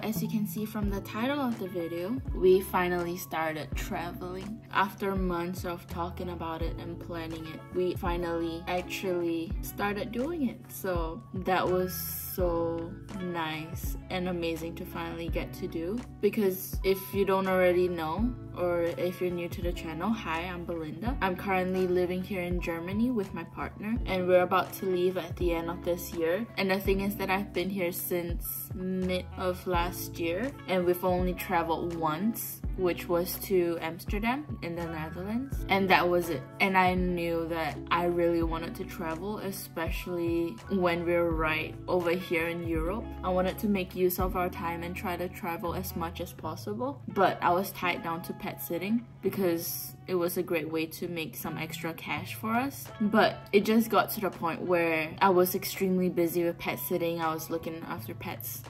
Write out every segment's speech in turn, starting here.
As you can see from the title of the video, we finally started traveling. After months of talking about it and planning it, we finally actually started doing it. So that was so nice and amazing to finally get to do. Because if you don't already know, or if you're new to the channel, hi, I'm Belinda. I'm currently living here in Germany with my partner, and we're about to leave at the end of this year. And the thing is that I've been here since mid of last year, and we've only traveled once, which was to Amsterdam in the Netherlands, and that was it. And I knew that I really wanted to travel, especially when we're right over here in Europe. I wanted to make use of our time and try to travel as much as possible, but I was tied down to pet sitting because it was a great way to make some extra cash for us. But it just got to the point where I was extremely busy with pet sitting. I was looking after pets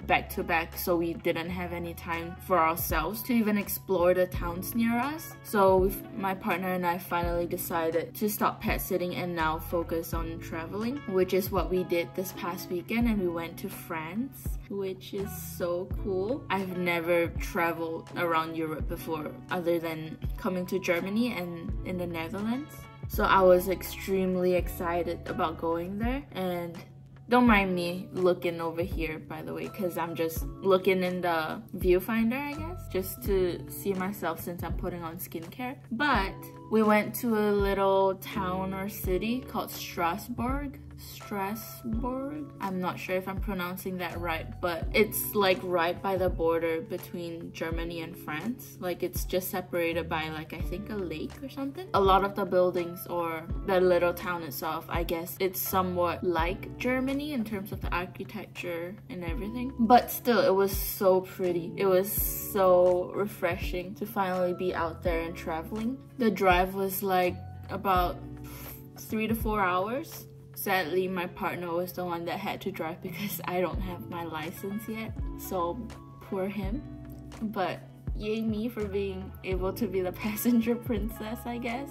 back to back, so we didn't have any time for ourselves to even explore the towns near us. So my partner and I finally decided to stop pet sitting and now focus on traveling, which is what we did this past weekend. And we went to France, which is so cool. I've never traveled around Europe before other than coming to Germany and in the Netherlands. So I was extremely excited about going there. And don't mind me looking over here, by the way, because I'm just looking in the viewfinder, I guess, just to see myself since I'm putting on skincare. But we went to a little town or city called Strasbourg. I'm not sure if I'm pronouncing that right, but it's like right by the border between Germany and France. Like it's just separated by like I think a lake or something. A lot of the buildings or the little town itself, I guess it's somewhat like Germany in terms of the architecture and everything, but still it was so pretty. It was so refreshing to finally be out there and traveling. The drive was like about 3 to 4 hours. Sadly, my partner was the one that had to drive because I don't have my license yet, so poor him. But yay me for being able to be the passenger princess, I guess.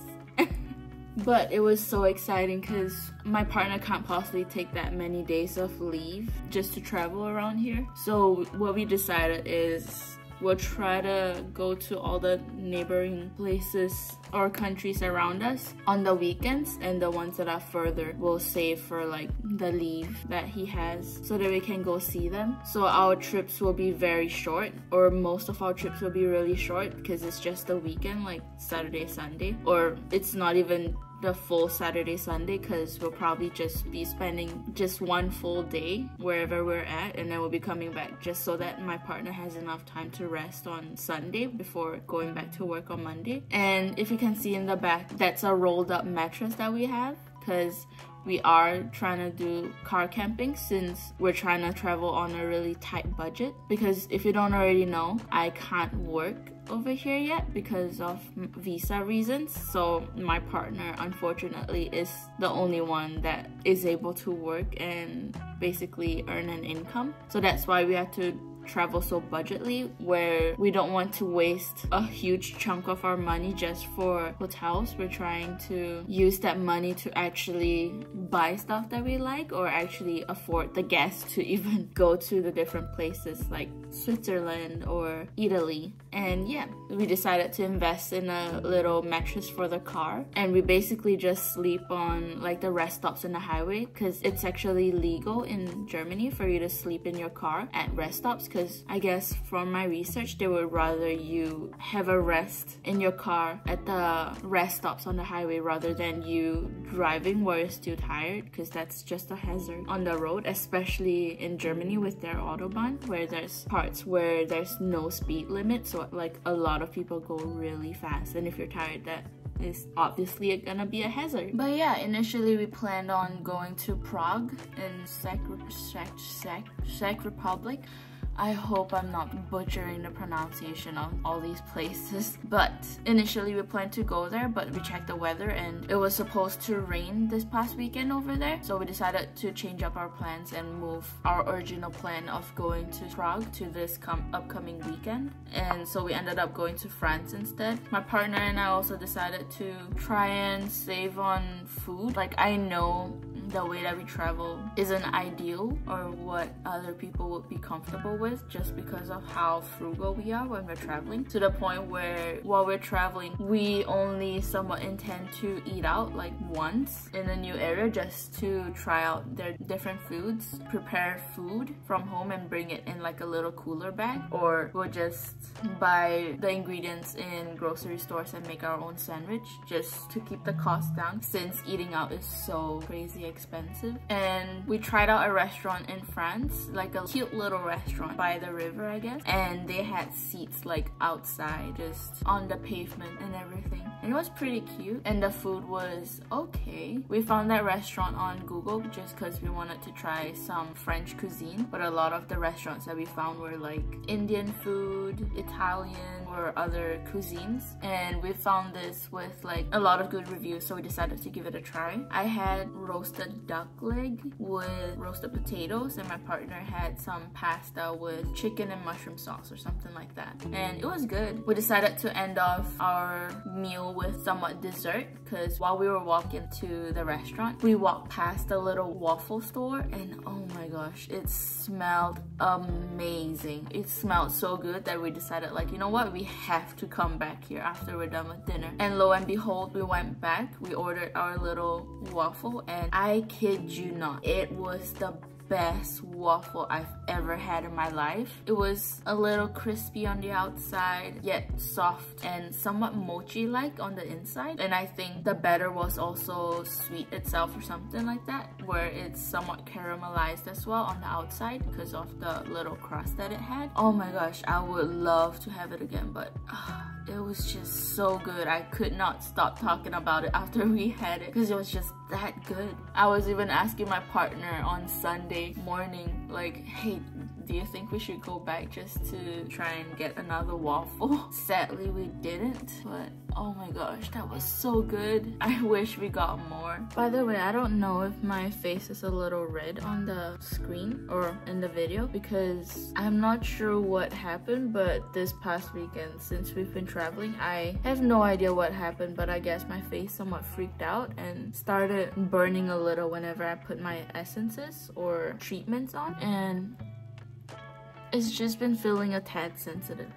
But it was so exciting because my partner can't possibly take that many days of leave just to travel around here. So what we decided is we'll try to go to all the neighboring places or countries around us on the weekends, and the ones that are further we'll save for like the leave that he has so that we can go see them. So our trips will be very short, or most of our trips will be really short because it's just a weekend, like Saturday, Sunday, or it's not even the full Saturday, Sunday, because we'll probably just be spending just one full day wherever we're at, and then we'll be coming back just so that my partner has enough time to rest on Sunday before going back to work on Monday. And if you can see in the back, that's a rolled up mattress that we have because we are trying to do car camping since we're trying to travel on a really tight budget. Because if you don't already know, I can't work over here yet because of visa reasons, so my partner unfortunately is the only one that is able to work and basically earn an income. So that's why we have to travel so budgetly, where we don't want to waste a huge chunk of our money just for hotels. We're trying to use that money to actually buy stuff that we like, or actually afford the gas to even go to the different places like Switzerland or Italy. And yeah, we decided to invest in a little mattress for the car, and we basically just sleep on like the rest stops in the highway, because it's actually legal in Germany for you to sleep in your car at rest stops. Because I guess from my research, they would rather you have a rest in your car at the rest stops on the highway rather than you driving where you're still tired, because that's just a hazard on the road, especially in Germany with their Autobahn, where there's parts where there's no speed limit, so like a lot of people go really fast, and if you're tired, that is obviously gonna be a hazard. But yeah, initially we planned on going to Prague in Czech Republic. I hope I'm not butchering the pronunciation of all these places. But initially we planned to go there, but we checked the weather and it was supposed to rain this past weekend over there. So we decided to change up our plans and move our original plan of going to Prague to this upcoming weekend. And so we ended up going to France instead. My partner and I also decided to try and save on food. Like, I know the way that we travel isn't ideal or what other people would be comfortable with, just because of how frugal we are when we're traveling, to the point where while we're traveling we only somewhat intend to eat out like once in a new area just to try out their different foods, prepare food from home and bring it in like a little cooler bag, or we'll just buy the ingredients in grocery stores and make our own sandwich just to keep the cost down, since eating out is so crazy expensive. And we tried out a restaurant in France, like a cute little restaurant by the river, I guess, and they had seats like outside, just on the pavement and everything, and it was pretty cute, and the food was okay. We found that restaurant on Google just because we wanted to try some French cuisine, but a lot of the restaurants that we found were like Indian food, Italian, or other cuisines, and we found this with like a lot of good reviews, so we decided to give it a try. I had roasted duck leg with roasted potatoes, and my partner had some pasta with chicken and mushroom sauce or something like that, and it was good. We decided to end off our meal with somewhat dessert, because while we were walking to the restaurant we walked past a little waffle store, and oh my gosh, it smelled amazing. It smelled so good that we decided, like, you know what, we have to come back here after we're done with dinner. And lo and behold, we went back, we ordered our little waffle, and I kid you not, it was the best waffle I've ever had in my life. It was a little crispy on the outside, yet soft and somewhat mochi-like on the inside. And I think the batter was also sweet itself or something like that, where it's somewhat caramelized as well on the outside because of the little crust that it had. Oh my gosh, I would love to have it again, but it was just so good. I could not stop talking about it after we had it because it was just that good. I was even asking my partner on Sunday morning, like, hey, do you think we should go back just to try and get another waffle? Sadly, we didn't, but oh my gosh, that was so good. I wish we got more. By the way, I don't know if my face is a little red on the screen or in the video, because I'm not sure what happened, but this past weekend, since we've been traveling, I have no idea what happened, but I guess my face somewhat freaked out and started burning a little whenever I put my essences or treatments on, and it's just been feeling a tad sensitive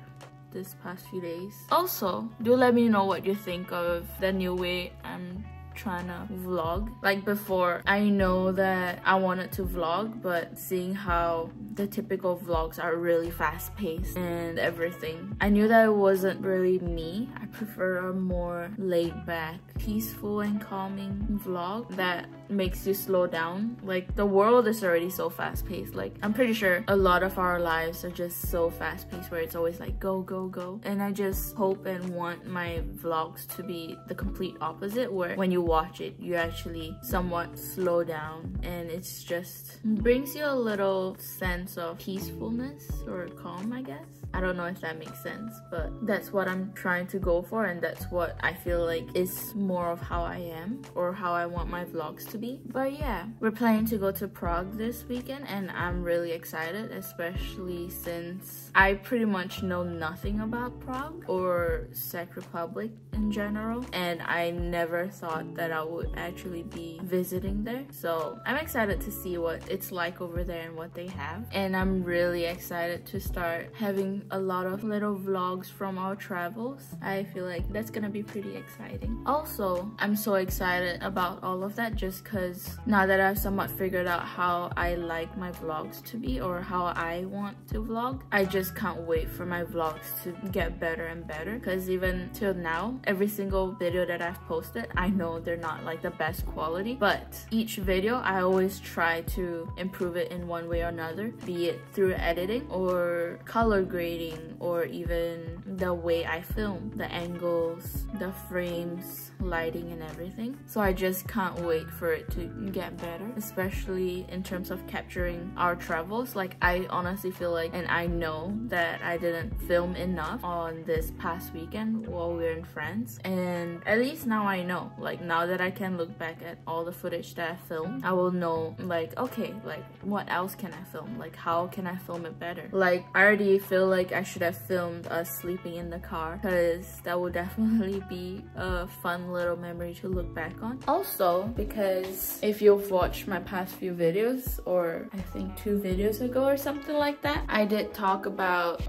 this past few days. Also, do let me know what you think of the new way I'm trying to vlog. Like before, I know that I wanted to vlog, but seeing how the typical vlogs are really fast-paced and everything, I knew that it wasn't really me. I prefer a more laid-back, peaceful and calming vlog that makes you slow down. Like, the world is already so fast-paced. Like, I'm pretty sure a lot of our lives are just so fast-paced, where it's always like go, go, go. And I just hope and want my vlogs to be the complete opposite, where when you watch it, you actually somewhat slow down, and it's just brings you a little sense of peacefulness or calm, I guess. I don't know if that makes sense, but that's what I'm trying to go for, and that's what I feel like is more of how I am or how I want my vlogs to be. But yeah, we're planning to go to Prague this weekend, and I'm really excited, especially since I pretty much know nothing about Prague or Czech Republic in general, and I never thought that I would actually be visiting there. So I'm excited to see what it's like over there and what they have, and I'm really excited to start having a lot of little vlogs from our travels. I feel like that's gonna be pretty exciting. Also, I'm so excited about all of that just because now that I've somewhat figured out how I like my vlogs to be or how I want to vlog, I just can't wait for my vlogs to get better and better, because even till now, every single video that I've posted, I know they're not like the best quality, but each video I always try to improve it in one way or another, be it through editing or color grading or even the way I film, the angles, the frames, lighting and everything. So I just can't wait for it to get better, especially in terms of capturing our travels. Like, I honestly feel like, and I know that I didn't film enough on this past weekend while we were in France, and at least now I know, like now that I can look back at all the footage that I filmed, I will know like, okay, like what else can I film, like how can I film it better. Like, I already feel like I should have filmed us sleeping in the car, because that would definitely be a fun little memory to look back on. Also, because if you've watched my past few videos, or I think 2 videos ago or something like that, I did talk about,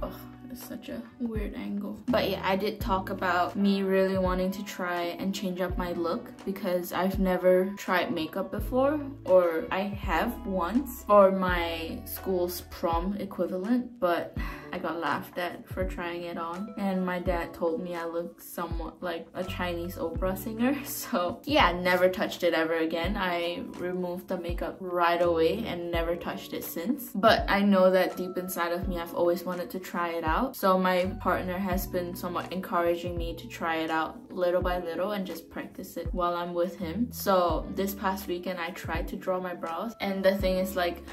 it's such a weird angle, but yeah, I did talk about me really wanting to try and change up my look, because I've never tried makeup before, or I have once for my school's prom equivalent, but I got laughed at for trying it on, and my dad told me I look somewhat like a Chinese opera singer. So yeah, never touched it ever again. I removed the makeup right away and never touched it since. But I know that deep inside of me, I've always wanted to try it out. So my partner has been somewhat encouraging me to try it out little by little and just practice it while I'm with him. So this past weekend, I tried to draw my brows, and the thing is, like,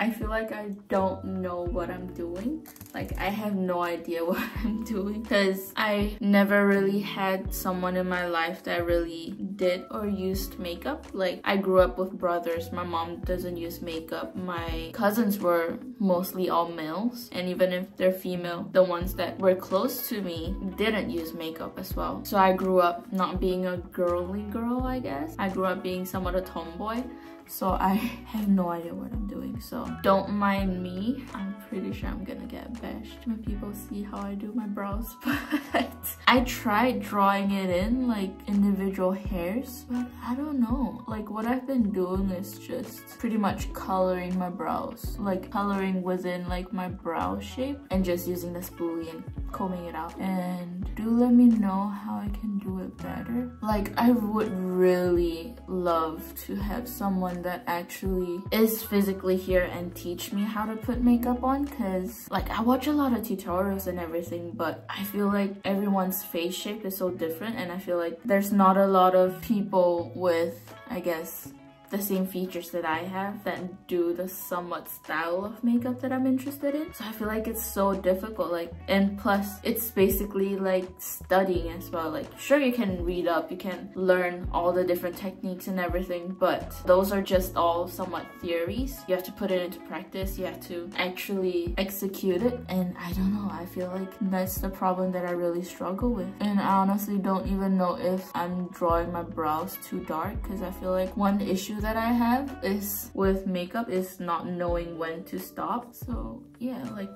I feel like I don't know what I'm doing. Like, I have no idea what I'm doing, because I never really had someone in my life that really did or used makeup. Like, I grew up with brothers. My mom doesn't use makeup. My cousins were mostly all males, and even if they're female, the ones that were close to me didn't use makeup as well. So I grew up not being a girly girl, I guess. I grew up being somewhat a tomboy. So I have no idea what I'm doing, so don't mind me. I'm pretty sure I'm gonna get bashed when people see how I do my brows, but I tried drawing it in like individual hairs, but I don't know. Like, what I've been doing is just pretty much coloring my brows, like coloring within like my brow shape, and just using the spoolie and combing it out. And do let me know how I can do it better. Like, I would really love to have someone that actually is physically here and teach me how to put makeup on, because like I watch a lot of tutorials and everything, but I feel like everyone's face shape is so different, and I feel like there's not a lot of people with, I guess, the same features that I have that do the somewhat style of makeup that I'm interested in. So I feel like it's so difficult, like, and plus it's basically like studying as well. Like, sure, you can read up, you can learn all the different techniques and everything, but those are just all somewhat theories. You have to put it into practice, you have to actually execute it, and I don't know, I feel like that's the problem that I really struggle with. And I honestly don't even know if I'm drawing my brows too dark, because I feel like one issue that I have is with makeup is not knowing when to stop. So yeah, like,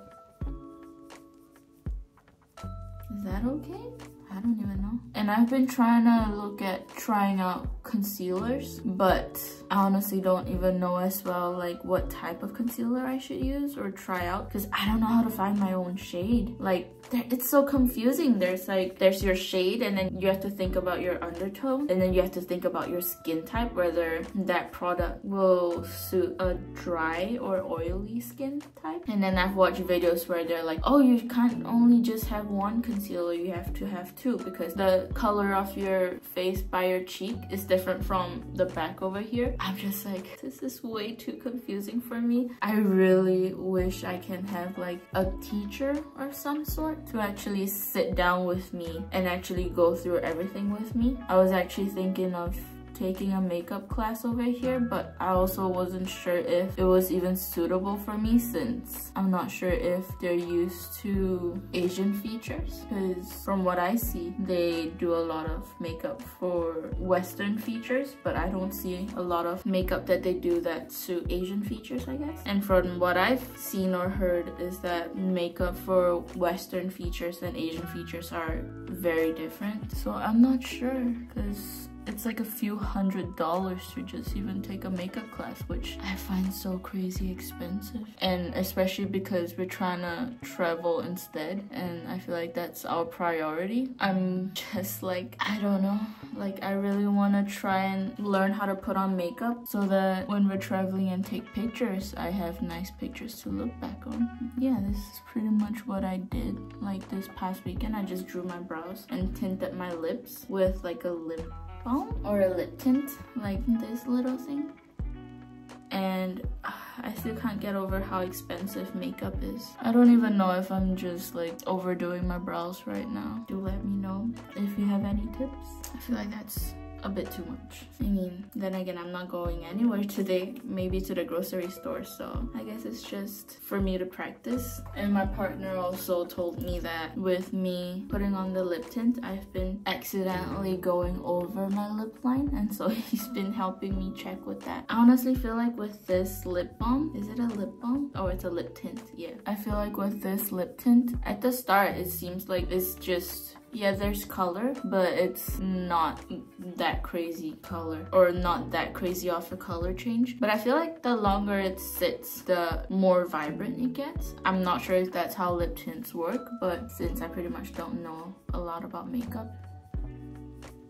is that okay? I don't even know. And I've been trying to look at trying out concealers, but I honestly don't even know as well like what type of concealer I should use or try out, because I don't know how to find my own shade. Like, it's so confusing. There's your shade, and then you have to think about your undertone, and then you have to think about your skin type, whether that product will suit a dry or oily skin type. And then I've watched videos where they're like, oh, you can't only just have one concealer, you have to have too, because the color of your face by your cheek is different from the back over here. I'm just like, this is way too confusing for me. I really wish I can have like a teacher or some sort to actually sit down with me and actually go through everything with me. I was actually thinking of taking a makeup class over here, but I also wasn't sure if it was even suitable for me, since I'm not sure if they're used to Asian features, because from what I see they do a lot of makeup for Western features, but I don't see a lot of makeup that they do that suit Asian features, I guess. And from what I've seen or heard is that makeup for Western features and Asian features are very different, so I'm not sure, because it's like a few $100s to just even take a makeup class, which I find so crazy expensive. And especially because we're trying to travel instead, and I feel like that's our priority. I'm just like, I don't know, like I really want to try and learn how to put on makeup so that when we're traveling and take pictures, I have nice pictures to look back on. Yeah, this is pretty much what I did. Like this past weekend, I just drew my brows and tinted my lips with like a lip balm or a lip tint, like this little thing. And I still can't get over how expensive makeup is. I don't even know if I'm just like overdoing my brows right now. Do let me know if you have any tips. I feel like that's a bit too much. I mean, then again, I'm not going anywhere today, maybe to the grocery store, so I guess it's just for me to practice. And my partner also told me that with me putting on the lip tint, I've been accidentally going over my lip line, and so he's been helping me check with that. I honestly feel like with this lip balm, is it a lip balm? Oh, it's a lip tint, yeah. I feel like with this lip tint, at the start, it seems like it's just, yeah, there's color, but it's not that crazy color, or not that crazy of a color change. But I feel like the longer it sits, the more vibrant it gets. I'm not sure if that's how lip tints work, but since I pretty much don't know a lot about makeup,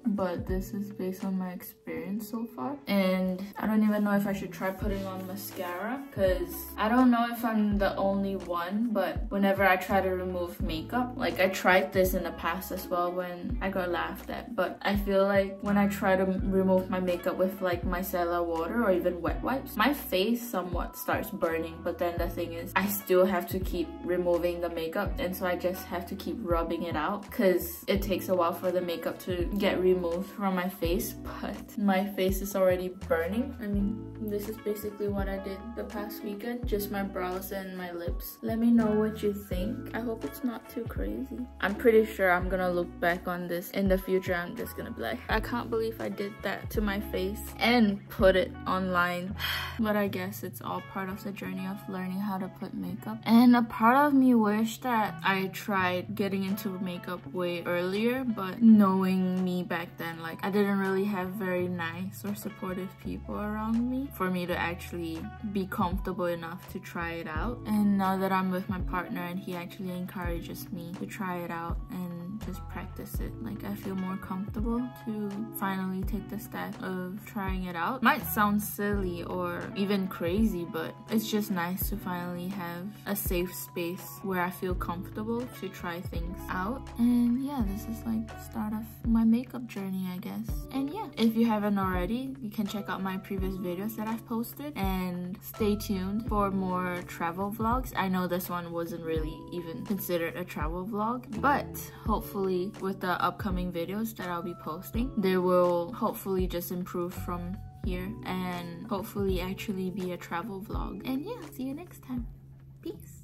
but this is based on my experience so far. And I don't even know if I should try putting on mascara, because I don't know if I'm the only one, but whenever I try to remove makeup, like I tried this in the past as well when I got laughed at, but I feel like when I try to remove my makeup with like micellar water or even wet wipes, my face somewhat starts burning. But then the thing is, I still have to keep removing the makeup, and so I just have to keep rubbing it out, because it takes a while for the makeup to get removed from my face. But my face is already burning. I mean, this is basically what I did the past weekend, just my brows and my lips. Let me know what you think. I hope it's not too crazy. I'm pretty sure I'm gonna look back on this in the future. I'm just gonna be like, I can't believe I did that to my face and put it online. But I guess it's all part of the journey of learning how to put makeup. And a part of me wished that I tried getting into makeup way earlier, but knowing me back then, like I didn't really have very nice or supportive people around me for me to actually be comfortable enough to try it out. And now that I'm with my partner and he actually encourages me to try it out and just practice it, like I feel more comfortable to finally take the step of trying it out. Might sound silly or even crazy, but it's just nice to finally have a safe space where I feel comfortable to try things out. And yeah, this is like the start of my makeup journey, I guess. And yeah, if you haven't already, you can check out my previous videos that I've posted, and stay tuned for more travel vlogs. I know this one wasn't really even considered a travel vlog, but hopefully with the upcoming videos that I'll be posting, they will hopefully just improve from here and hopefully actually be a travel vlog. And yeah, see you next time. Peace.